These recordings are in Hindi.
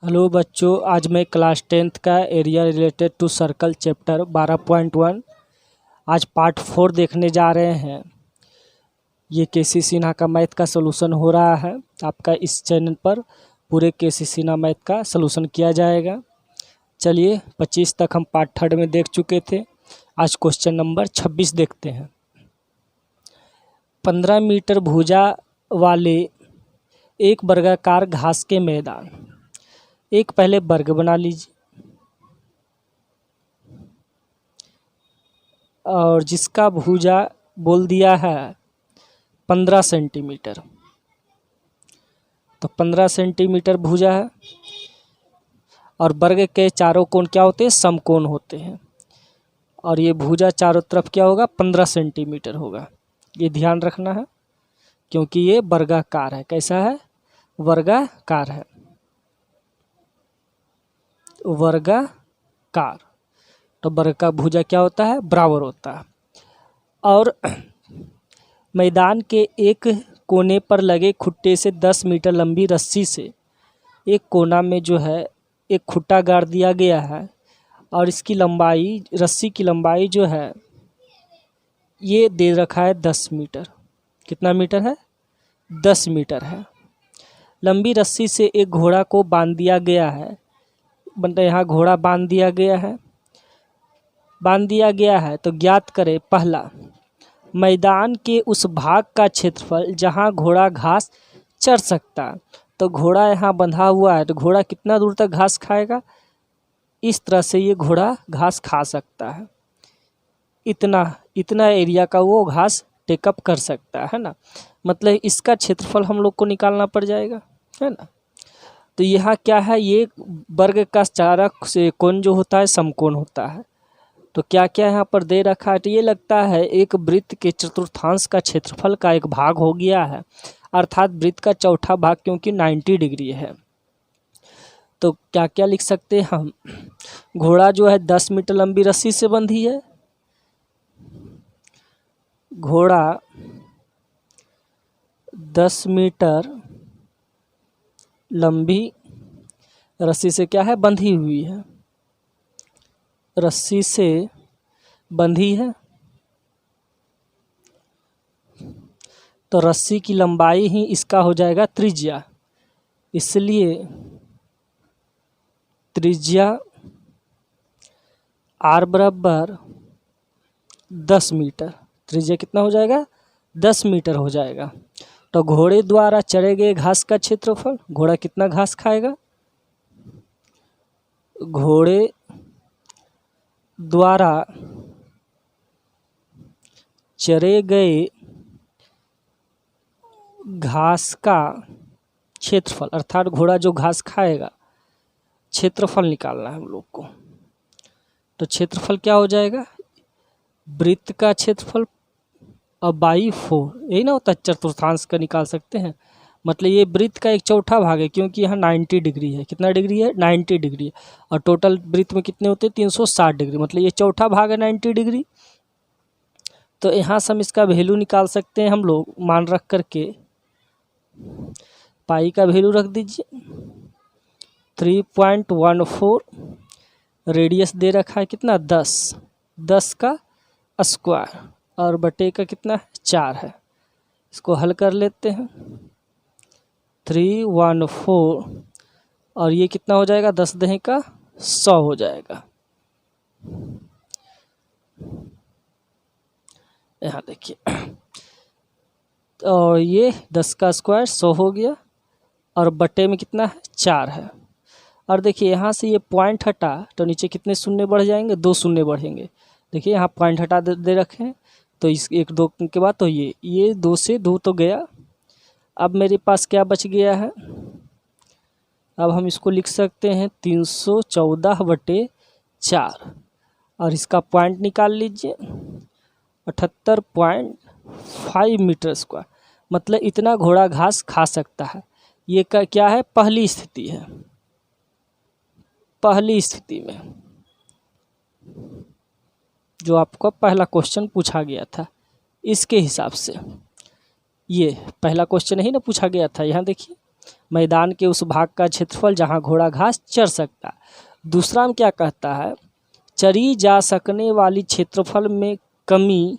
हेलो बच्चों, आज मैं क्लास 10th का area related to circle chapter 12.1 आज पार्ट 4 देखने जा रहे हैं। ये केसी सिन्हा का मैथ का सलूशन हो रहा है। आपका इस चैनल पर पूरे केसी सिन्हा मैथ का सलूशन किया जाएगा। चलिए 25 तक हम पार्ट 3 में देख चुके थे। आज क्वेश्चन नंबर 26 देखते हैं। 15 मीटर भुजा वाले एक वर्गाकार घास के मैदान, एक पहले वर्ग बना लीजिए और जिसका भुजा बोल दिया है 15 सेंटीमीटर। तो 15 सेंटीमीटर भुजा है और वर्ग के चारों कोण क्या होते हैं? समकोण होते हैं। और ये भुजा चारों तरफ क्या होगा? 15 सेंटीमीटर होगा। ये ध्यान रखना है क्योंकि ये वर्गाकार है। कैसा है? वर्गाकार है। वर्गाकार तो वर्ग का भुजा क्या होता है? बराबर होता है। और मैदान के एक कोने पर लगे खुट्टे से 10 मीटर लंबी रस्सी से एक कोना में जो है एक खुट्टा गाड़ दिया गया है और इसकी लंबाई, रस्सी की लंबाई जो है ये दे रखा है 10 मीटर। कितना मीटर है? 10 मीटर है। लंबी रस्सी से एक घोड़ा को बांध दिया गया है। मतलब यहाँ घोड़ा बांध दिया गया है। तो ज्ञात करें पहला, मैदान के उस भाग का क्षेत्रफल जहाँ घोड़ा घास चर सकता। तो घोड़ा यहाँ बंधा हुआ है तो घोड़ा कितना दूर तक घास खाएगा? इस तरह से ये घोड़ा घास खा सकता है। इतना एरिया का वो घास टेकअप कर सकता है ना। मतलब इसका क्षेत्रफल हम लोग को निकालना पड़ जाएगा, है ना। तो यहाँ क्या है? ये वर्ग का चारक से कोण जो होता है समकोण होता है। तो क्या क्या यहाँ पर दे रखा है? तो ये लगता है एक वृत्त के चतुर्थांश का क्षेत्रफल का एक भाग हो गया है, अर्थात वृत्त का चौथा भाग, क्योंकि 90 डिग्री है। तो क्या क्या लिख सकते हैं हम? घोड़ा जो है 10 मीटर लंबी रस्सी से बंधी है। घोड़ा 10 मीटर लंबी रस्सी से क्या है? बंधी हुई है। रस्सी से बंधी है तो रस्सी की लंबाई ही इसका हो जाएगा त्रिज्या। इसलिए त्रिज्या r बराबर 10 मीटर। त्रिज्या कितना हो जाएगा? 10 मीटर हो जाएगा। तो घोड़े द्वारा चरे गए घास का क्षेत्रफल, घोड़ा कितना घास खाएगा? घोड़े द्वारा चरे गए घास का क्षेत्रफल, अर्थात घोड़ा जो घास खाएगा, क्षेत्रफल निकालना है हम लोग को। तो क्षेत्रफल क्या हो जाएगा? वृत्त का क्षेत्रफल और बाई 4, यही ना होता है। चतुर्थांश का निकाल सकते हैं। मतलब ये वृत्त का एक चौथा भाग है क्योंकि यहाँ 90 डिग्री है। कितना डिग्री है? 90 डिग्री है। और टोटल वृत्त में कितने होते हैं? 360 डिग्री। मतलब ये चौथा भाग है 90 डिग्री। तो यहाँ से हम इसका वैल्यू निकाल सकते हैं हम लोग, मान रख करके पाई का वैल्यू रख दीजिए 3.14। रेडियस दे रखा है कितना? 10 का स्क्वायर और बटे का कितना है? 4 है। इसको हल कर लेते हैं। 314 और ये कितना हो जाएगा? 10 दही का 100 हो जाएगा। यहाँ देखिए, और ये 10 का स्क्वायर 100 हो गया और बटे में कितना है? 4 है। और देखिए यहाँ से ये पॉइंट हटा तो नीचे कितने शून्य बढ़ जाएंगे? 2 शून्य बढ़ेंगे। देखिए यहाँ पॉइंट हटा दे रखे हैं तो इस 1 2 के बाद तो ये 2 से 2 तो गया। अब मेरे पास क्या बच गया है? अब हम इसको लिख सकते हैं 314/4 और इसका पॉइंट निकाल लीजिए 78.5 मीटर स्क्वायर। मतलब इतना घोड़ा घास खा सकता है। ये क्या है? पहली स्थिति है। पहली स्थिति में जो आपको पहला क्वेश्चन पूछा गया था, इसके हिसाब से ये पहला क्वेश्चन ही ना पूछा गया था। यहाँ देखिए मैदान के उस भाग का क्षेत्रफल जहाँ घोड़ा घास चर सकता है। दूसरा में क्या कहता है, चरी जा सकने वाली क्षेत्रफल में कमी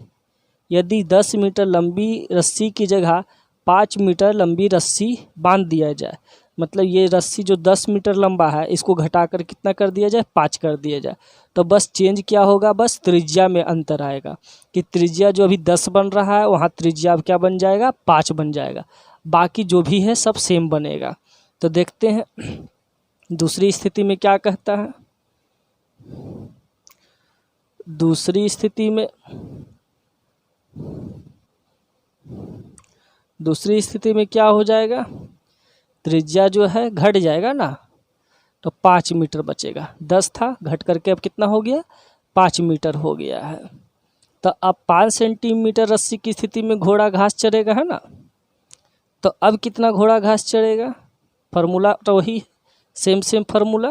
यदि 10 मीटर लंबी रस्सी की जगह 5 मीटर लंबी रस्सी बांध दिया जाए। मतलब ये रस्सी जो 10 मीटर लंबा है इसको घटाकर कितना कर दिया जाए, 5 कर दिया जाए। तो बस चेंज क्या होगा, बस त्रिज्या में अंतर आएगा कि त्रिज्या जो अभी 10 बन रहा है वहाँ त्रिज्या अब क्या बन जाएगा, 5 बन जाएगा। बाकी जो भी है सब सेम बनेगा। तो देखते हैं दूसरी स्थिति में क्या कहता है। दूसरी स्थिति में क्या हो जाएगा, त्रिज्या जो है घट जाएगा ना, तो 5 मीटर बचेगा। 10 था, घट करके अब कितना हो गया, 5 मीटर हो गया है। तो अब 5 सेंटीमीटर रस्सी की स्थिति में घोड़ा घास चरेगा, है ना। तो अब कितना घोड़ा घास चरेगा, फार्मूला तो वही same formula,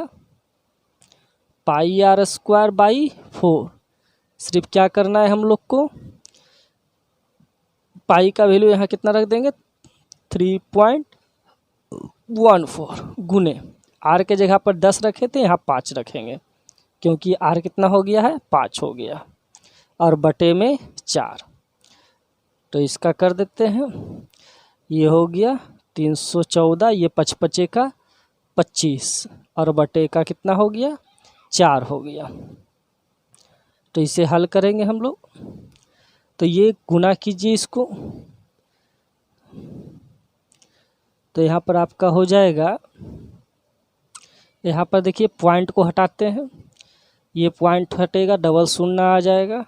pi r square by 4। सिर्फ क्या करना है हम लोग को, पाई का वैल्यू यहाँ कितना रख देंगे, 3.14 गुने आर के जगह पर 10 रखे थे, यहाँ 5 रखेंगे क्योंकि आर कितना हो गया है, 5 हो गया, और बटे में 4। तो इसका कर देते हैं, ये हो गया 314, ये 55 का 25 और बटे का कितना हो गया, 4 हो गया। तो इसे हल करेंगे हम लोग, तो ये गुना कीजिए इसको, तो यहाँ पर आपका हो जाएगा, यहाँ पर देखिए पॉइंट को हटाते हैं, ये पॉइंट हटेगा, डबल शून्य आ जाएगा।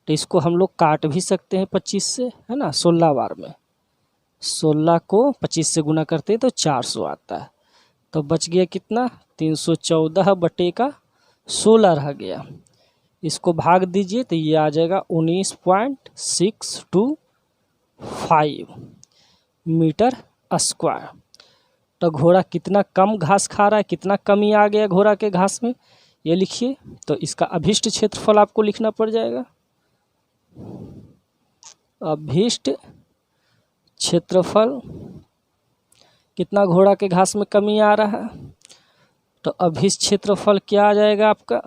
तो इसको हम लोग काट भी सकते हैं 25 से, है ना, 16 बार में 16 को 25 से गुना करते हैं तो 400 आता है। तो बच गया कितना, 314 बटे का 16 रह गया। इसको भाग दीजिए तो ये आ जाएगा 19.625 मीटर स्क्वायर। तो घोड़ा कितना कम घास खा रहा है, कितना कमी आ गया घोड़ा के घास में, ये लिखिए। तो इसका अभिष्ट क्षेत्रफल आपको लिखना पड़ जाएगा, अभिष्ट क्षेत्रफल कितना घोड़ा के घास में कमी आ रहा है। तो अभिष्ट क्षेत्रफल क्या आ जाएगा आपका,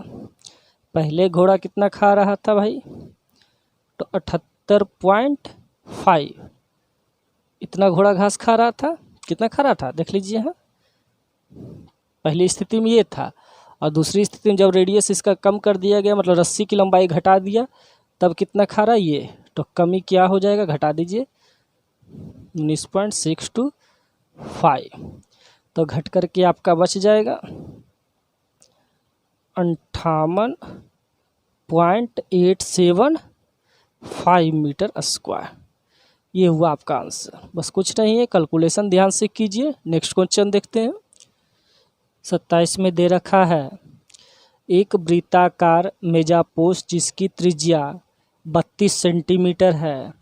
पहले घोड़ा कितना खा रहा था भाई, तो 78.5 इतना घोड़ा घास खा रहा था। कितना खा रहा था देख लीजिए, हाँ पहली स्थिति में ये था, और दूसरी स्थिति में जब रेडियस इसका कम कर दिया गया, मतलब रस्सी की लंबाई घटा दिया, तब कितना खा रहा है ये, तो कमी क्या हो जाएगा, घटा दीजिए 19.625। तो घट करके आपका बच जाएगा 58.875 मीटर स्क्वायर। ये हुआ आपका आंसर, बस कुछ नहीं है, कैलकुलेशन ध्यान से कीजिए। नेक्स्ट क्वेश्चन देखते हैं। 27 में दे रखा है, एक वृत्ताकार मेजापोस्ट जिसकी त्रिज्या 32 सेंटीमीटर है,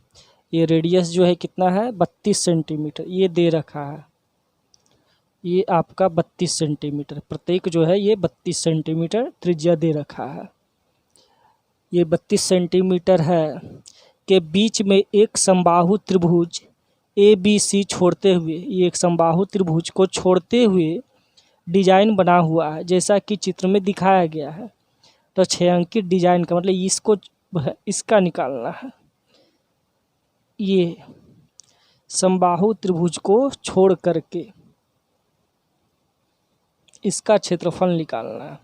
ये रेडियस जो है कितना है, 32 सेंटीमीटर, ये दे रखा है, ये आपका 32 सेंटीमीटर, प्रत्येक जो है ये 32 सेंटीमीटर त्रिज्या दे रखा है। ये 32 सेंटीमीटर है के बीच में एक समबाहु त्रिभुज ABC छोड़ते हुए, ये एक समबाहु त्रिभुज को छोड़ते हुए डिजाइन बना हुआ है जैसा कि चित्र में दिखाया गया है। तो 6 अंकित डिजाइन का मतलब इसको, इसका निकालना है, ये समबाहु त्रिभुज को छोड़ करके इसका क्षेत्रफल निकालना है।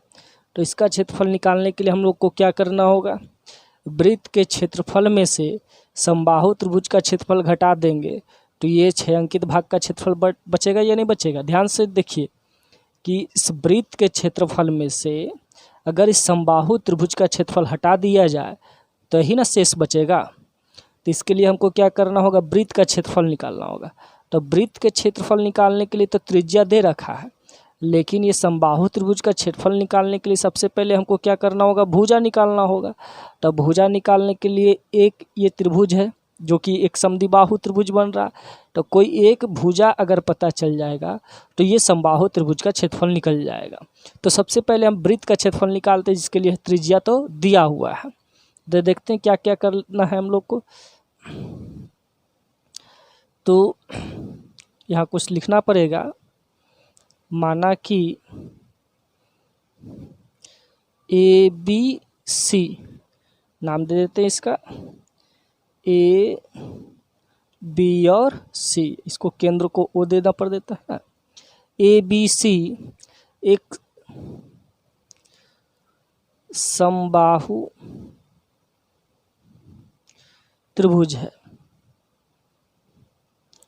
तो इसका क्षेत्रफल निकालने के लिए हम लोग को क्या करना होगा, वृत्त के क्षेत्रफल में से समबाहु त्रिभुज का क्षेत्रफल घटा देंगे, तो ये 6 अंकित भाग का क्षेत्रफल बचेगा या नहीं बचेगा। ध्यान से देखिए कि इस वृत्त के क्षेत्रफल में से अगर इस समबाहु त्रिभुज का क्षेत्रफल हटा दिया जाए तो ही ना शेष बचेगा। तो इसके लिए हमको क्या करना होगा, वृत्त का क्षेत्रफल निकालना होगा। तो वृत्त के क्षेत्रफल निकालने के लिए तो त्रिज्या दे रखा है, लेकिन ये समबाहु त्रिभुज का क्षेत्रफल निकालने के लिए सबसे पहले हमको क्या करना होगा, भुजा निकालना होगा। तो भुजा निकालने के लिए एक ये त्रिभुज है जो कि एक समद्विबाहु त्रिभुज बन रहा, तो कोई एक भुजा अगर पता चल जाएगा तो ये समबाहु त्रिभुज का क्षेत्रफल निकल जाएगा। तो सबसे पहले हम वृत्त का क्षेत्रफल निकालते हैं, जिसके लिए त्रिज्या तो दिया हुआ है। तो देखते हैं क्या क्या करना है हम लोग को। तो यहाँ कुछ लिखना पड़ेगा। माना कि ए बी सी नाम दे देते हैं इसका, ए बी और सी, इसको केंद्र को ओ देना पड़ देता है ना। ए बी सी एक समबाहु त्रिभुज है।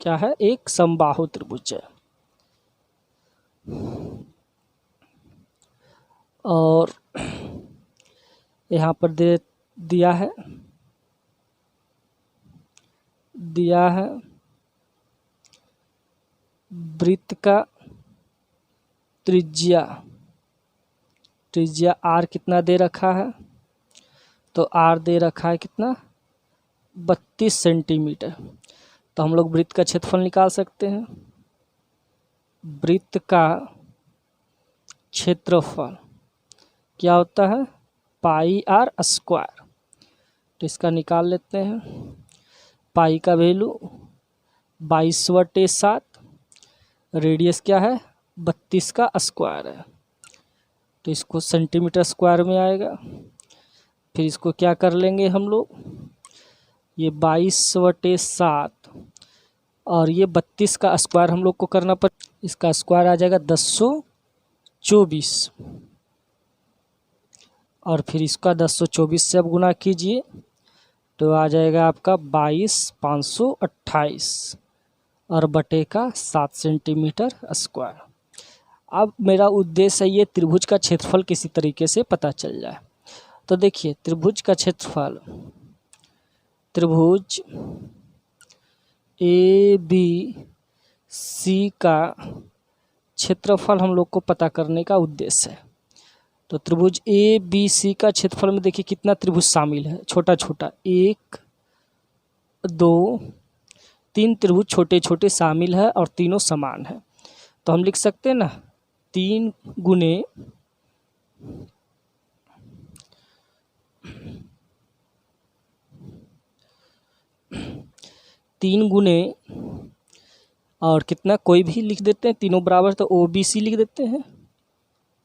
क्या है? एक समबाहु त्रिभुज है। और यहाँ पर दिया है वृत्त का त्रिज्या आर कितना दे रखा है? तो आर दे रखा है कितना? 32 सेंटीमीटर। तो हम लोग वृत्त का क्षेत्रफल निकाल सकते हैं। वृत्त का क्षेत्रफल क्या होता है? पाई आर स्क्वायर। तो इसका निकाल लेते हैं। पाई का वैल्यू 22/7, रेडियस क्या है? 32 का स्क्वायर है, तो इसको सेंटीमीटर स्क्वायर में आएगा। फिर इसको क्या कर लेंगे हम लोग, ये 22/7 और ये 32 का स्क्वायर हम लोग को करना पड़, इसका स्क्वायर आ जाएगा 1024, और फिर इसका 1024 से अब गुना कीजिए तो आ जाएगा आपका 22,528 और बटे का 7 सेंटीमीटर स्क्वायर। अब मेरा उद्देश्य है ये त्रिभुज का क्षेत्रफल किसी तरीके से पता चल जाए। तो देखिए त्रिभुज का क्षेत्रफल, त्रिभुज ए बी सी का क्षेत्रफल हम लोग को पता करने का उद्देश्य है। तो त्रिभुज ए बी सी का क्षेत्रफल में देखिए कितना त्रिभुज शामिल है, छोटा छोटा 1 2 3 त्रिभुज छोटे छोटे शामिल है और तीनों समान है। तो हम लिख सकते हैं ना 3 गुने और कितना, कोई भी लिख देते हैं, तीनों बराबर, तो ओ बी सी लिख देते हैं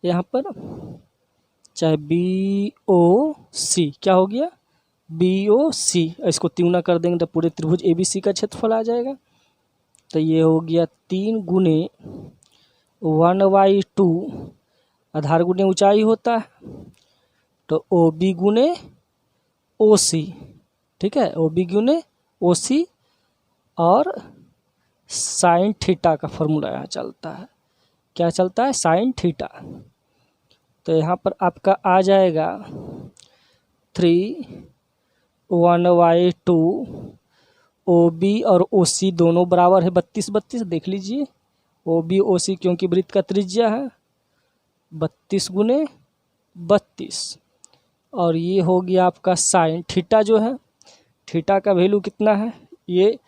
यहाँ पर, चाहे बी ओ सी, क्या हो गया? बी ओ सी। इसको तिगुना कर देंगे तो पूरे त्रिभुज ए बी सी का क्षेत्रफल आ जाएगा। तो ये हो गया 3 गुने 1/2, आधार गुने ऊंचाई होता है, तो ओ बी गुने ओ सी, ठीक है, ओ बी गुने ओ सी, और साइन थीटा का फॉर्मूला यहाँ चलता है। क्या चलता है? Sine theta. तो यहाँ पर आपका आ जाएगा 3/1/2, ओ बी और ओ सी दोनों बराबर है 32 देख लीजिए, ओ बी ओ सी क्योंकि वृत्त का त्रिज्या है 32 गुने 32, और ये हो गया आपका साइन थीटा। जो है थीटा का वैल्यू कितना है? ये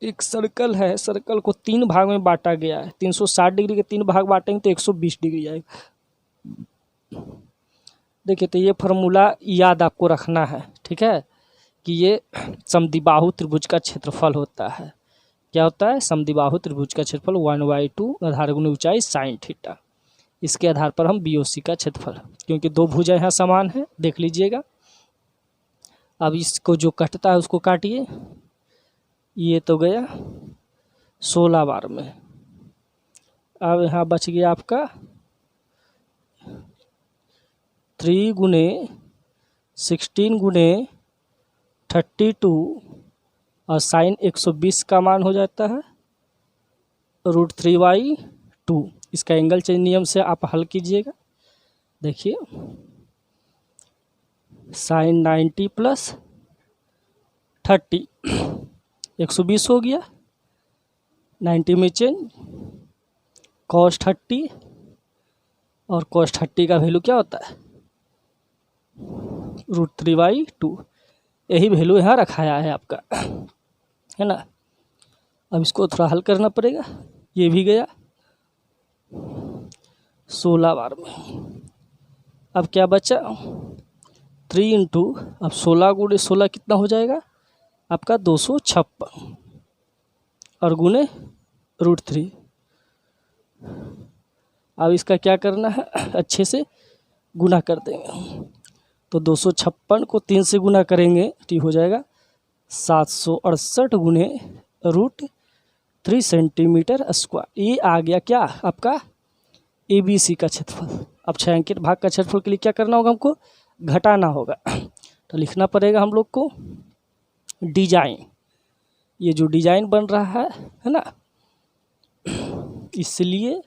एक सर्कल है, सर्कल को 3 भाग में बांटा गया है, 360 डिग्री के 3 भाग बांटेंगे तो 120 डिग्री आएगा। देखिए तो ये फार्मूला याद आपको रखना है, ठीक है, कि ये समद्विबाहु त्रिभुज का क्षेत्रफल होता है। क्या होता है? समद्विबाहु त्रिभुज का क्षेत्रफल 1/2 आधार गुने ऊंचाई साइन थीटा। इसके आधार पर हम बी ओ सी का क्षेत्रफल, क्योंकि 2 भुजा यहाँ समान है, देख लीजिएगा। अब इसको जो कटता है उसको काटिए, ये तो गया 16 बार में। अब यहाँ बच गया आपका 3 गुने 16 गुने 32 और साइन 120 का मान हो जाता है √3/2। इसका एंगल चेंज नियम से आप हल कीजिएगा। देखिए साइन 90 + 30 120 हो गया, 90 में चेंज cos 30, और cos 30 का वैल्यू क्या होता है? √3/2। यही वैल्यू यहाँ रखाया है आपका, है ना। अब इसको थोड़ा हल करना पड़ेगा। ये भी गया 16 बार में। अब क्या बचा? 3 इंटू, अब 16 गुणे 16 कितना हो जाएगा आपका? 256, और गुने √3। अब इसका क्या करना है, अच्छे से गुना कर देंगे। तो 256 को 3 से गुना करेंगे तो हो जाएगा 768 गुने √3 सेंटीमीटर स्क्वायर। ये आ गया क्या आपका ABC का क्षेत्रफल। अब छायांकित भाग का क्षेत्रफल के लिए क्या करना होगा, हमको घटाना होगा। तो लिखना पड़ेगा हम लोग को डिजाइन, ये जो डिजाइन बन रहा है ना, इसलिए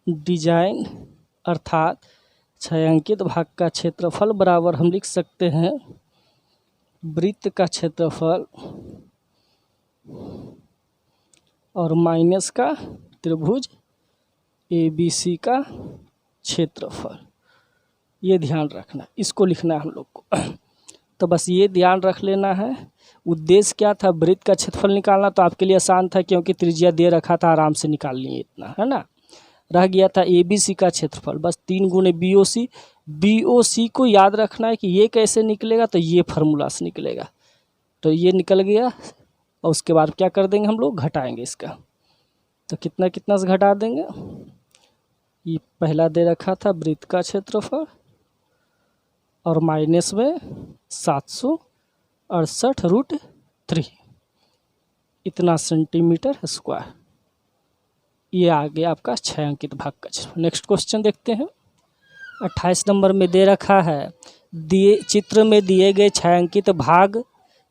डिजाइन अर्थात छायांकित भाग का क्षेत्रफल बराबर हम लिख सकते हैं वृत्त का क्षेत्रफल और माइनस का त्रिभुज ABC का क्षेत्रफल। ये ध्यान रखना, इसको लिखना है हम लोग को। तो बस ये ध्यान रख लेना है। उद्देश्य क्या था, वृत्त का क्षेत्रफल निकालना, तो आपके लिए आसान था क्योंकि त्रिज्या दे रखा था, आराम से निकाल लिए इतना, है ना। रह गया था ABC का क्षेत्रफल, बस 3 गुने BOC को याद रखना है कि ये कैसे निकलेगा, तो ये फार्मूला से निकलेगा। तो ये निकल गया और उसके बाद क्या कर देंगे हम लोग, घटाएंगे इसका। तो कितना कितना से घटा देंगे, ये पहला दे रखा था वृत्त का क्षेत्रफल और माइनस में 768 √3 इतना सेंटीमीटर स्क्वायर। ये आ गया आपका छायांकित भाग का क्षेत्रफल। नेक्स्ट क्वेश्चन देखते हैं। 28 नंबर में दे रखा है, चित्र में दिए गए छायांकित भाग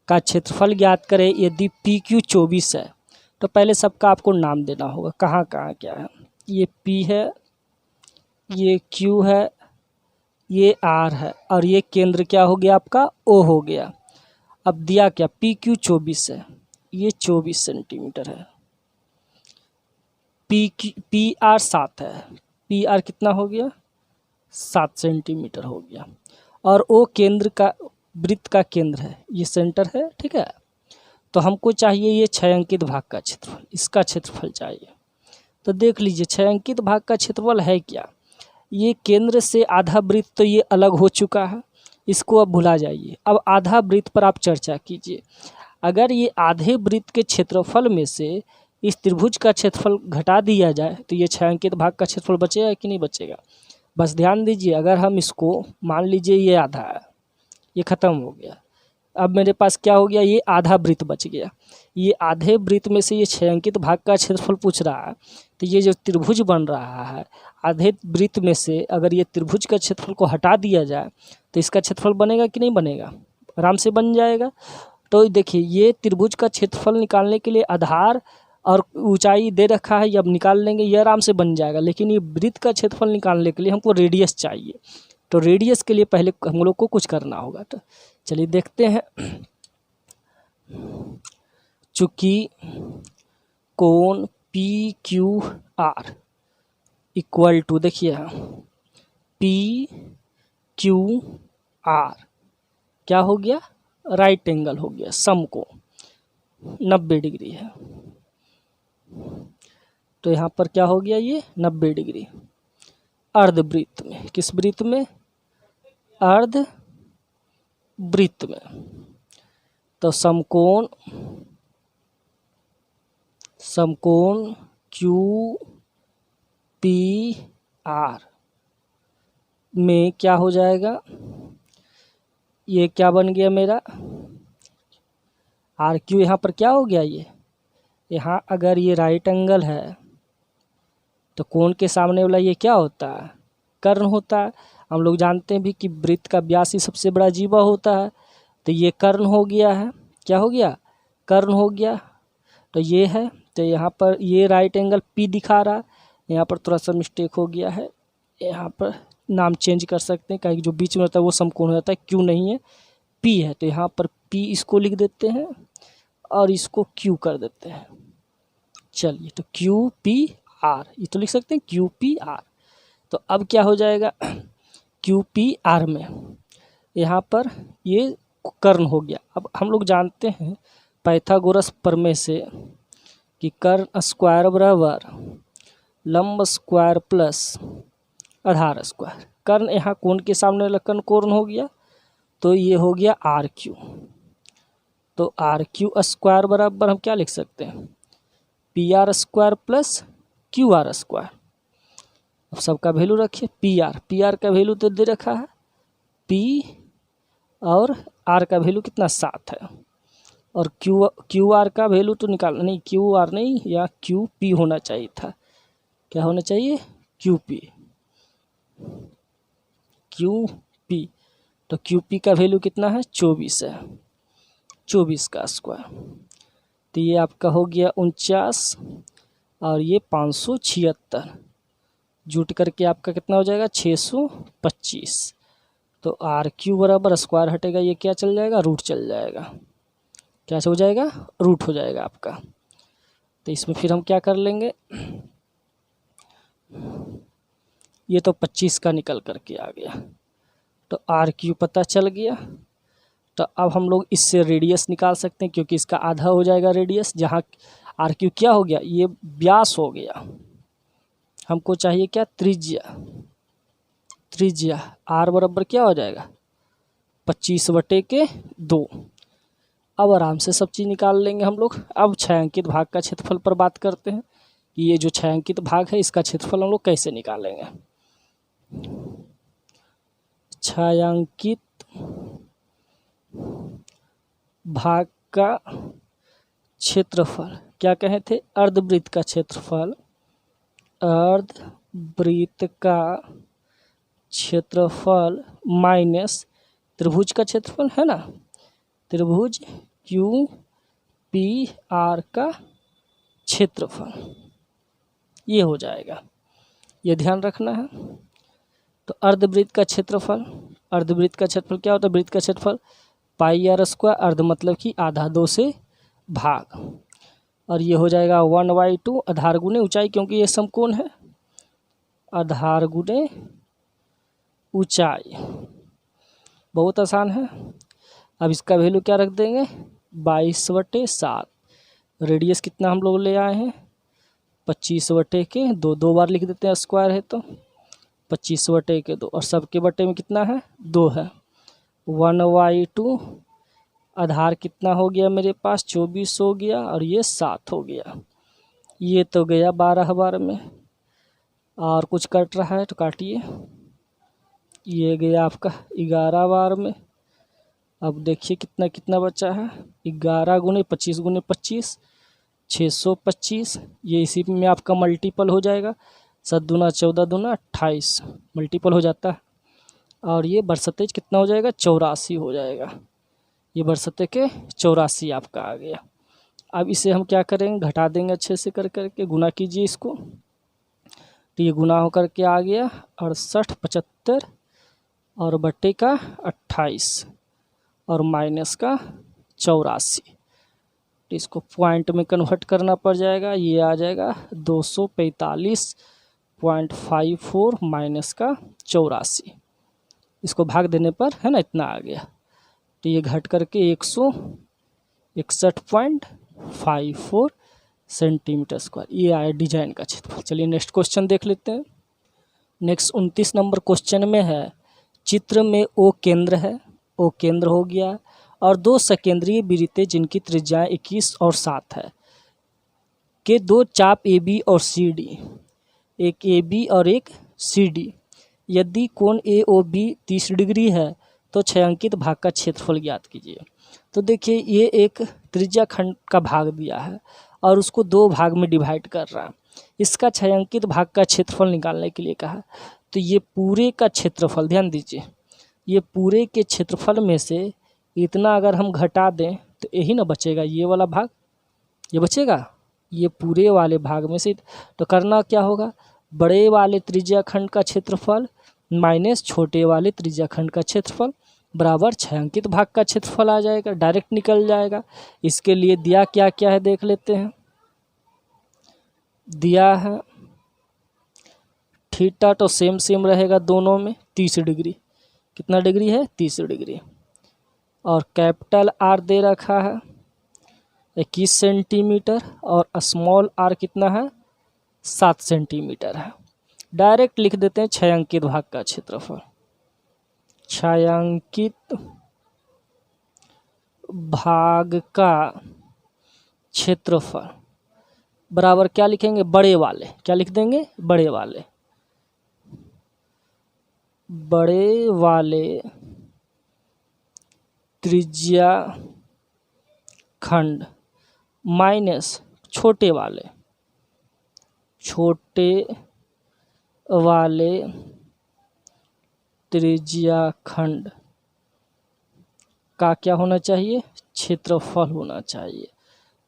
का क्षेत्रफल ज्ञात करें यदि PQ 24 है। तो पहले सबका आपको नाम देना होगा, कहाँ कहाँ क्या है। ये P है, ये Q है, ये R है और ये केंद्र क्या हो गया आपका O हो गया। अब दिया क्या, PQ 24 है, ये 24 सेंटीमीटर है। PR 7 है, PR कितना हो गया 7 सेंटीमीटर हो गया। और O केंद्र का, वृत्त का केंद्र है, ये सेंटर है, ठीक है। तो हमको चाहिए ये छायांकित भाग का क्षेत्रफल, इसका क्षेत्रफल चाहिए। तो देख लीजिए छायांकित भाग का क्षेत्रफल है क्या, ये केंद्र से आधा वृत्त तो ये अलग हो चुका है, इसको अब भुला जाइए। अब आधा वृत्त पर आप चर्चा कीजिए। अगर ये आधे वृत्त के क्षेत्रफल में से इस त्रिभुज का क्षेत्रफल घटा दिया जाए तो ये छायांकित भाग का क्षेत्रफल बचेगा कि नहीं बचेगा। बस ध्यान दीजिए, अगर हम इसको मान लीजिए ये आधा है, ये ख़त्म हो गया, अब मेरे पास क्या हो गया, ये आधा वृत्त बच गया। ये आधे वृत्त में से ये छायांकित भाग का क्षेत्रफल पूछ रहा है, तो ये जो त्रिभुज बन रहा है आधे वृत्त में से अगर ये त्रिभुज का क्षेत्रफल को हटा दिया जाए तो इसका क्षेत्रफल बनेगा कि नहीं बनेगा, आराम से बन जाएगा। तो देखिए ये त्रिभुज का क्षेत्रफल निकालने के लिए आधार और ऊंचाई दे रखा है, ये अब निकाल लेंगे, ये आराम से बन जाएगा। लेकिन ये वृत्त का क्षेत्रफल निकालने के लिए हमको रेडियस चाहिए, तो रेडियस के लिए पहले हम लोग को कुछ करना होगा। तो चलिए देखते हैं। चूँकि कोण PQR इक्वल टू, देखिए PQR क्या हो गया, राइट एंगल हो गया, समकोण 90 डिग्री है। तो यहाँ पर क्या हो गया, ये 90 डिग्री अर्धवृत्त में, किस वृत्त में, अर्धवृत्त में। तो समकोण QPR में क्या हो जाएगा, ये क्या बन गया मेरा RQ, यहाँ पर क्या हो गया, ये यहाँ अगर ये राइट एंगल है तो कोण के सामने वाला ये क्या होता है, कर्ण होता है। हम लोग जानते हैं भी कि वृत्त का व्यास ही सबसे बड़ा जीवा होता है, तो ये कर्ण हो गया है, क्या हो गया, कर्ण हो गया। तो ये है, तो यहाँ पर ये राइट एंगल P दिखा रहा है, यहाँ पर थोड़ा सा मिस्टेक हो गया है, यहाँ पर नाम चेंज कर सकते हैं, कहीं जो बीच में रहता है वो समकोण होता है, Q नहीं है P है। तो यहाँ पर P इसको लिख देते हैं और इसको Q कर देते हैं। चलिए तो QPR ये तो लिख सकते हैं QPR। तो अब क्या हो जाएगा, QPR में यहाँ पर ये कर्ण हो गया। अब हम लोग जानते हैं पाइथागोरस प्रमेय से कि कर्ण स्क्वायर बराबर लंब स्क्वायर प्लस आधार स्क्वायर। कर्ण यहाँ कोण के सामने वाला कर्ण कोण हो गया, तो ये हो गया RQ। तो आर क्यू स्क्वायर बराबर हम क्या लिख सकते हैं, P R square plus Q R square. अब सबका वैल्यू रखिए, पी आर का वैल्यू तो दे रखा है पी, और आर का वैल्यू कितना 7 है, और क्यू आर का वैल्यू तो निकालना नहीं, क्यू आर नहीं, या क्यू पी होना चाहिए था, क्या होना चाहिए, क्यू पी, क्यू पी। तो क्यू पी का वैल्यू कितना है, 24 है, 24 का स्क्वायर। तो ये आपका हो गया 49, और ये 576, जुट करके आपका कितना हो जाएगा, 625। तो आर क्यू बराबर स्क्वायर हटेगा, ये क्या चल जाएगा, रूट चल जाएगा, क्या हो जाएगा, रूट हो जाएगा आपका। तो इसमें फिर हम क्या कर लेंगे, ये तो 25 का निकल करके आ गया, तो आर क्यू पता चल गया। तो अब हम लोग इससे रेडियस निकाल सकते हैं, क्योंकि इसका आधा हो जाएगा रेडियस, जहाँ आर क्यू क्या हो गया, ये व्यास हो गया, हमको चाहिए क्या, त्रिज्या। त्रिज्या आर बराबर क्या हो जाएगा, 25/2। अब आराम से सब चीज़ निकाल लेंगे हम लोग। अब छायांकित भाग का क्षेत्रफल पर बात करते हैं कि ये जो छायांकित भाग है इसका क्षेत्रफल हम लोग कैसे निकालेंगे। छायांकित भाग का क्षेत्रफल क्या कहे थे, अर्धवृत्त का क्षेत्रफल, अर्धवृत्त का क्षेत्रफल माइनस त्रिभुज का क्षेत्रफल है ना, त्रिभुज क्यू पी आर का क्षेत्रफल, ये हो जाएगा, ये ध्यान रखना है। तो अर्धवृत्त का क्षेत्रफल, अर्धवृत्त का क्षेत्रफल क्या होता है, वृत्त का क्षेत्रफल पाई आर स्क्वायर, अर्ध मतलब कि आधा, 2 से भाग, और ये हो जाएगा 1/2 आधार गुणे ऊंचाई, क्योंकि ये समकोण है, आधार गुणे ऊंचाई, बहुत आसान है। अब इसका वैल्यू क्या रख देंगे, 22/7। रेडियस कितना हम लोग ले आए हैं, 25/2, 2 बार लिख देते हैं, स्क्वायर है तो 25/2, और सबके बटे में कितना है, 2 है, 1/2। आधार कितना हो गया मेरे पास, 24 हो गया, और ये 7 हो गया, ये तो गया 12 बार में, और कुछ कट रहा है तो काटिए, ये गया आपका 11 बार में। अब देखिए कितना कितना बचा है, 11 गुणे 25 गुणे 25, 625, ये इसी में आपका मल्टीपल हो जाएगा, 7 दूना 14 दूना 28 मल्टीपल हो जाता है, और ये बरसतेज कितना हो जाएगा, 84 हो जाएगा, ये बरसते के 84 आपका आ गया। अब इसे हम क्या करेंगे, घटा देंगे अच्छे से कर करके, गुना कीजिए इसको, तो ये गुना होकर के आ गया 68 75, और बट्टे का 28, और माइनस का 84, तो इसको पॉइंट में कन्वर्ट करना पड़ जाएगा, ये आ जाएगा 245.54 माइनस का 84, इसको भाग देने पर है ना इतना आ गया, तो ये घट करके 161.54 सेंटीमीटर स्क्वायर, ये आया डिजाइन का क्षेत्रफल। चलिए नेक्स्ट क्वेश्चन देख लेते हैं। नेक्स्ट 29 नंबर क्वेश्चन में है, चित्र में ओ केंद्र है, ओ केंद्र हो गया, और 2 सकेंद्रीय वृत्तें जिनकी त्रिज्याएं 21 और 7 है, के 2 चाप ए बी और सी डी, एक ए बी और एक सी डी, यदि कोण ए ओ बी 30 डिग्री है तो छायांकित भाग का क्षेत्रफल ज्ञात कीजिए। तो देखिए ये एक त्रिज्या खंड का भाग दिया है और उसको 2 भाग में डिवाइड कर रहा है, इसका छायांकित भाग का क्षेत्रफल निकालने के लिए कहा। तो ये पूरे का क्षेत्रफल, ध्यान दीजिए, ये पूरे के क्षेत्रफल में से इतना अगर हम घटा दें तो यही ना बचेगा, ये वाला भाग, ये बचेगा, ये पूरे वाले भाग में से। तो करना क्या होगा, बड़े वाले त्रिज्या खंड का क्षेत्रफल माइनस छोटे वाले त्रिज्या खंड का क्षेत्रफल बराबर छायांकित भाग का क्षेत्रफल आ जाएगा, डायरेक्ट निकल जाएगा। इसके लिए दिया क्या क्या है देख लेते हैं। दिया है थीटा, तो सेम सेम रहेगा दोनों में, 30 डिग्री, कितना डिग्री है, 30 डिग्री, और कैपिटल आर दे रखा है 21 सेंटीमीटर, और स्मॉल आर कितना है, 7 सेंटीमीटर है। डायरेक्ट लिख देते हैं छायांकित भाग का क्षेत्रफल। छायांकित भाग का क्षेत्रफल बराबर क्या लिखेंगे, बड़े वाले, क्या लिख देंगे, बड़े वाले, बड़े वाले त्रिज्या खंड माइनस छोटे वाले, छोटे वाले त्रिज्या खंड का क्या होना चाहिए, क्षेत्रफल होना चाहिए।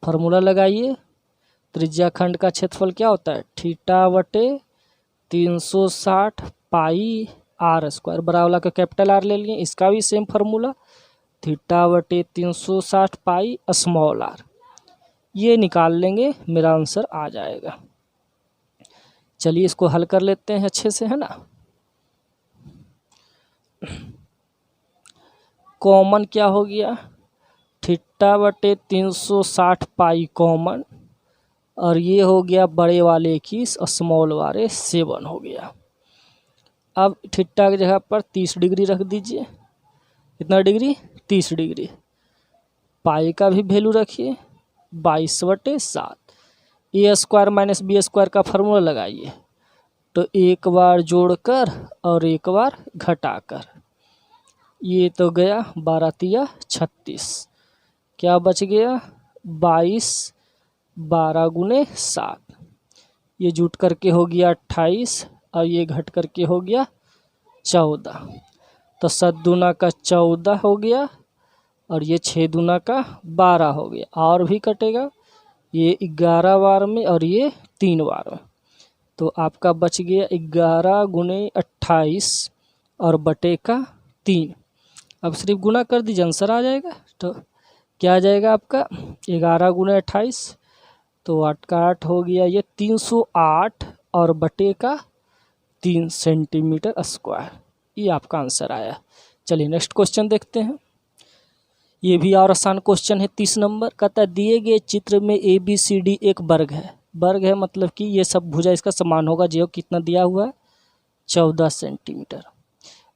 फार्मूला लगाइए, त्रिज्या खंड का क्षेत्रफल क्या होता है, थीटा बटे 360 पाई आर स्क्वायर, बड़ा वाला का कैपिटल आर ले लिए, इसका भी सेम फार्मूला, थीटा बटे 360 पाई स्मॉल आर, ये निकाल लेंगे, मेरा आंसर आ जाएगा। चलिए इसको हल कर लेते हैं अच्छे से, है ना। कॉमन क्या हो गया, थीटा बटे 360 पाई कॉमन, और ये हो गया बड़े वाले 21 और स्मॉल वाले 7 हो गया। अब थीटा की जगह पर 30 डिग्री रख दीजिए, कितना डिग्री, 30 डिग्री, पाई का भी वैल्यू रखिए 22/7, ए स्क्वायर माइनस बी स्क्वायर का फार्मूला लगाइए, तो एक बार जोड़कर और एक बार घटाकर, ये तो गया 12 तिया 36, क्या बच गया 22, 12 गुने 7, ये जुट करके हो गया 28 और ये घट करके हो गया 14, तो 7 दूना का 14 हो गया और ये 6 दूना का 12 हो गया, और भी कटेगा, ये 11 बार में और ये 3 बार में, तो आपका बच गया 11 गुने 28 और बटे का 3। अब सिर्फ गुना कर दीजिए, आंसर आ जाएगा। तो क्या आ जाएगा आपका 11 गुने 28, तो 8 का 8 हो गया, ये 308 और बटे का 3 सेंटीमीटर स्क्वायर, ये आपका आंसर आया। चलिए नेक्स्ट क्वेश्चन देखते हैं, ये भी और आसान क्वेश्चन है। 30 नंबर कहता है दिए गए चित्र में ABCD एक वर्ग है, वर्ग है मतलब कि ये सब भुजा इसका समान होगा, जो कितना दिया हुआ है 14 सेंटीमीटर,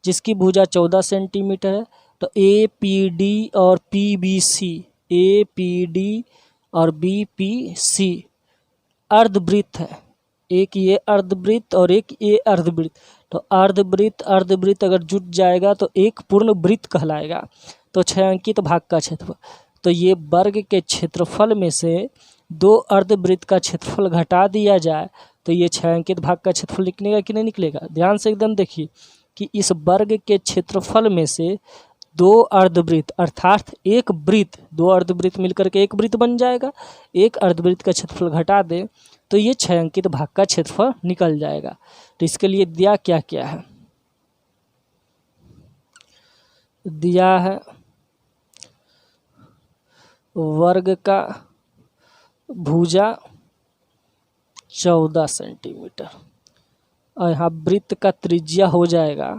जिसकी भुजा 14 सेंटीमीटर है, तो APD और PBC, APD और BPC अर्धवृत्त है, एक ये अर्धवृत्त और एक ये अर्धवृत्त, तो अर्धवृत्त अगर जुट जाएगा तो एक पूर्ण वृत्त कहलाएगा, तो 6 अंकित भाग का क्षेत्रफल, तो ये वर्ग के क्षेत्रफल में से 2 अर्धवृत्त का क्षेत्रफल घटा दिया जाए तो ये 6 अंकित भाग का क्षेत्रफल निकलेगा कि नहीं निकलेगा। ध्यान से एकदम देखिए कि इस वर्ग के क्षेत्रफल में से 2 अर्धवृत्त अर्थात एक वृत्त, 2 अर्धवृत्त मिलकर के एक वृत्त बन जाएगा, एक अर्धवृत्त का क्षेत्रफल घटा दे तो ये 6 अंकित भाग का क्षेत्रफल निकल जाएगा। तो इसके लिए दिया क्या क्या है, दिया है वर्ग का भुजा 14 सेंटीमीटर और यहाँ वृत्त का त्रिज्या हो जाएगा,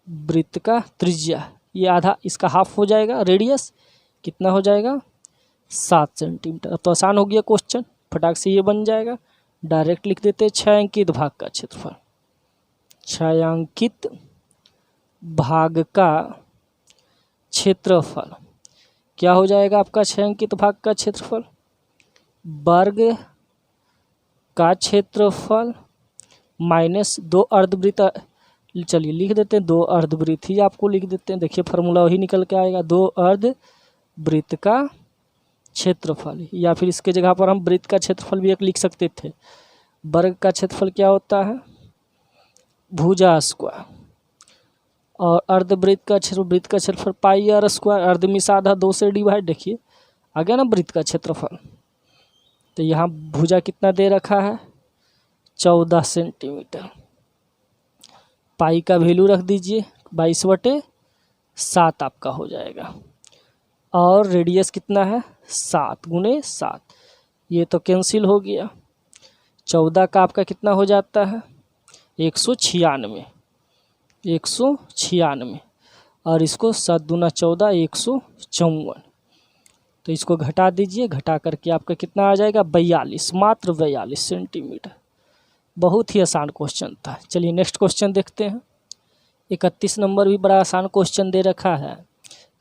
वृत्त का त्रिज्या ये आधा, इसका हाफ हो जाएगा, रेडियस कितना हो जाएगा 7 सेंटीमीटर। अब तो आसान हो गया क्वेश्चन, फटाक से ये बन जाएगा, डायरेक्ट लिख देते हैं 6 अंकित भाग का क्षेत्रफल, 6 अंकित भाग का क्षेत्रफल क्या हो जाएगा आपका 6 अंकित भाग का क्षेत्रफल, वर्ग का क्षेत्रफल माइनस 2 अर्धवृत्त, चलिए लिख देते हैं 2 अर्धवृत्त ही आपको लिख देते हैं, देखिए फार्मूला वही निकल के आएगा, 2 अर्धवृत्त का क्षेत्रफल, या फिर इसके जगह पर हम वृत्त का क्षेत्रफल भी एक लिख सकते थे। वर्ग का क्षेत्रफल क्या होता है भुजा स्क्वायर, और अर्धवृत्त का क्षेत्रफल पाई आर स्क्वायर, अर्ध में आधा 2 से डिवाइड, देखिए आ गया ना वृत्त का क्षेत्रफल। तो यहाँ भुजा कितना दे रखा है 14 सेंटीमीटर, पाई का वैल्यू रख दीजिए 22/7 आपका हो जाएगा, और रेडियस कितना है 7 गुने 7, ये तो कैंसिल हो गया, 14 का आपका कितना हो जाता है 196, 196, और इसको 7 दूना 14 154, तो इसको घटा दीजिए, घटा करके आपका कितना आ जाएगा 42, मात्र 42 सेंटीमीटर। बहुत ही आसान क्वेश्चन था। चलिए नेक्स्ट क्वेश्चन देखते हैं। 31 नंबर भी बड़ा आसान क्वेश्चन दे रखा है,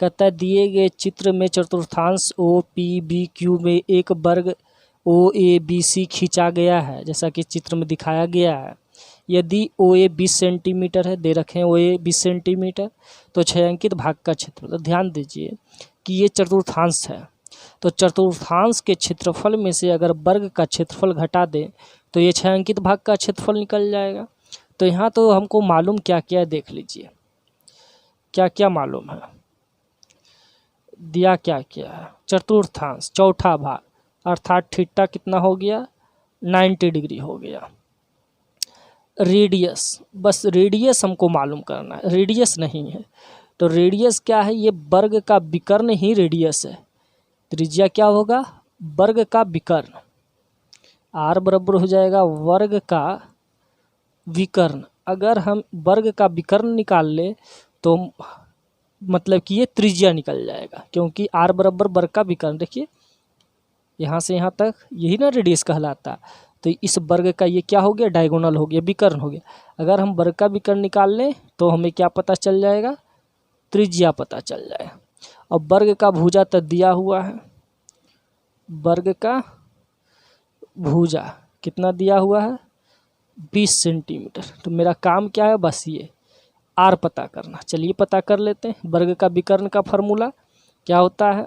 कहता है दिए गए चित्र में चतुर्थांश ओ पी बी क्यू में एक वर्ग ओ ए बी सी खींचा गया है, जैसा कि चित्र में दिखाया गया है। यदि ओ ए 20 सेंटीमीटर है, दे रखे हैं ओ ए 20 सेंटीमीटर, तो छायांकित भाग का क्षेत्रफल, तो ध्यान दीजिए कि ये चतुर्थांश है, तो चतुर्थांश के क्षेत्रफल में से अगर वर्ग का क्षेत्रफल घटा दें तो ये छायांकित भाग का क्षेत्रफल निकल जाएगा। तो यहाँ तो हमको मालूम क्या क्या है, देख लीजिए क्या क्या मालूम है, दिया क्या क्या है। चतुर्थांश चौथा भाग अर्थात थीटा कितना हो गया, 90 डिग्री हो गया। रेडियस, बस रेडियस हमको मालूम करना है, रेडियस नहीं है तो रेडियस क्या है, ये वर्ग का विकर्ण ही रेडियस है। त्रिज्या क्या होगा, वर्ग का विकर्ण, आर बराबर हो जाएगा वर्ग का विकर्ण। अगर हम वर्ग का विकर्ण निकाल ले तो मतलब कि ये त्रिज्या निकल जाएगा, क्योंकि आर बराबर वर्ग का विकर्ण, देखिए यहाँ से यहाँ तक यही ना रेडियस कहलाता। तो इस वर्ग का ये क्या हो गया, डायगोनल हो गया, विकर्ण हो गया। अगर हम वर्ग का विकर्ण निकाल लें तो हमें क्या पता चल जाएगा, त्रिज्या पता चल जाएगा। और वर्ग का भुजा तो दिया हुआ है, वर्ग का भुजा कितना दिया हुआ है, 20 सेंटीमीटर। तो मेरा काम क्या है, बस ये आर पता करना। चलिए पता कर लेते हैं। वर्ग का विकर्ण का फॉर्मूला क्या होता है,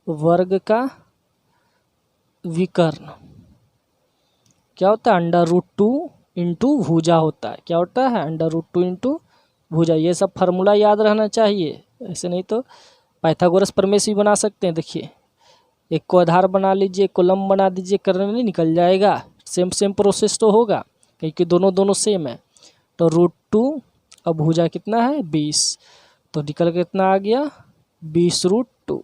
वर्ग का विकर्ण क्या होता है, √2 इंटू भुजा होता है। क्या होता है, √2 इंटू भुजा। ये सब फार्मूला याद रहना चाहिए, ऐसे नहीं तो पाइथागोरस प्रमेय भी बना सकते हैं। देखिए एक को आधार बना लीजिए, एक को लंब बना दीजिए, करने नहीं निकल जाएगा। सेम प्रोसेस तो होगा क्योंकि दोनों सेम है। तो √2 और भुजा कितना है 20, तो निकल के कितना आ गया 20√2।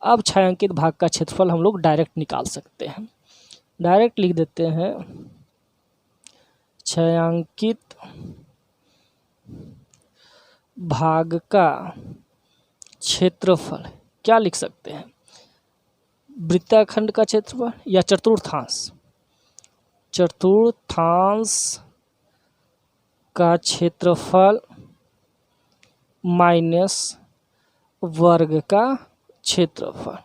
अब छायांकित भाग का क्षेत्रफल हम लोग डायरेक्ट निकाल सकते हैं। डायरेक्ट लिख देते हैं छायांकित भाग का क्षेत्रफल, क्या लिख सकते हैं, वृत्ताखंड का क्षेत्रफल या चतुर्थांश का क्षेत्रफल माइनस वर्ग का क्षेत्रफल।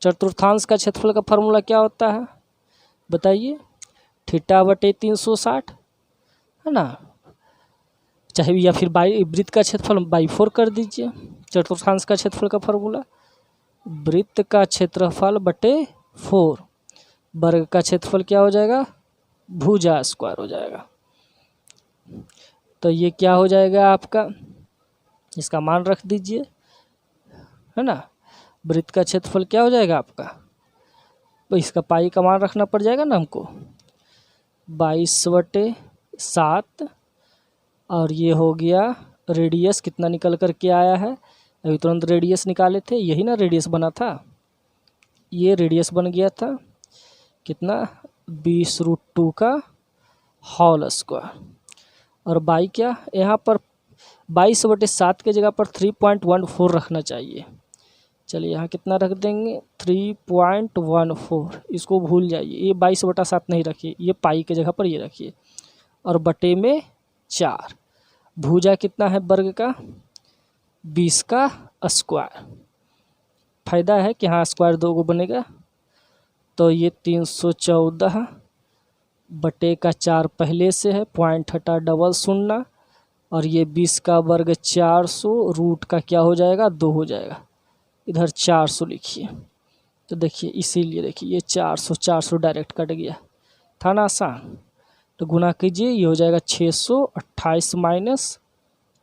चतुर्थांश का क्षेत्रफल का फॉर्मूला क्या होता है बताइए, θ/360 है ना, चाहे या फिर वृत्त का क्षेत्रफल /4 कर दीजिए। चतुर्थांश का क्षेत्रफल का फॉर्मूला वृत्त का क्षेत्रफल बटे 4, वर्ग का क्षेत्रफल क्या हो जाएगा, भुजा स्क्वायर हो जाएगा। तो ये क्या हो जाएगा आपका, इसका मान रख दीजिए है ना। वृत्त का क्षेत्रफल क्या हो जाएगा आपका, तो इसका पाई का मान रखना पड़ जाएगा ना हमको, 22/7। और ये हो गया रेडियस, कितना निकल कर के आया है, अभी तुरंत रेडियस निकाले थे, यही ना रेडियस बना था, ये रेडियस बन गया था कितना 20√2 का होल स्क्वायर। और बाई क्या, यहाँ पर 22/7 के जगह पर 3.14 रखना चाहिए। चलिए यहाँ कितना रख देंगे 3.14, इसको भूल जाइए, ये 22/7 नहीं रखिए, ये पाई के जगह पर ये रखिए। और बटे में 4, भुजा कितना है वर्ग का 20 का स्क्वायर। फायदा है कि हाँ स्क्वायर 2 गो बनेगा, तो ये 314 बटे का 4 पहले से है, पॉइंट हटा डबल 0, और ये 20 का वर्ग 400, रूट का क्या हो जाएगा 2 हो जाएगा, इधर 400 लिखिए। तो देखिए इसीलिए देखिए ये 400 डायरेक्ट कट गया, था ना आसान। तो गुना कीजिए, ये हो जाएगा 628 माइनस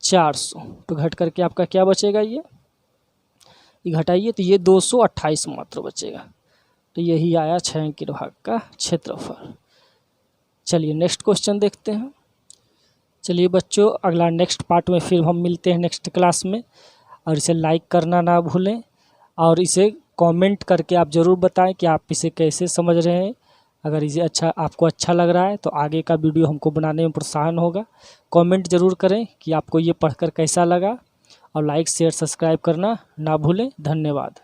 400, तो घट करके आपका क्या बचेगा, ये घटाइए तो ये 228 मात्र बचेगा। तो यही आया छायांकित भाग का क्षेत्रफल। चलिए नेक्स्ट क्वेश्चन देखते हैं। चलिए बच्चों अगला नेक्स्ट पार्ट में फिर हम मिलते हैं नेक्स्ट क्लास में, और इसे लाइक करना ना भूलें, और इसे कमेंट करके आप ज़रूर बताएं कि आप इसे कैसे समझ रहे हैं। अगर इसे आपको अच्छा लग रहा है तो आगे का वीडियो हमको बनाने में प्रोत्साहन होगा। कमेंट ज़रूर करें कि आपको ये पढ़कर कैसा लगा, और लाइक शेयर सब्सक्राइब करना ना भूलें। धन्यवाद।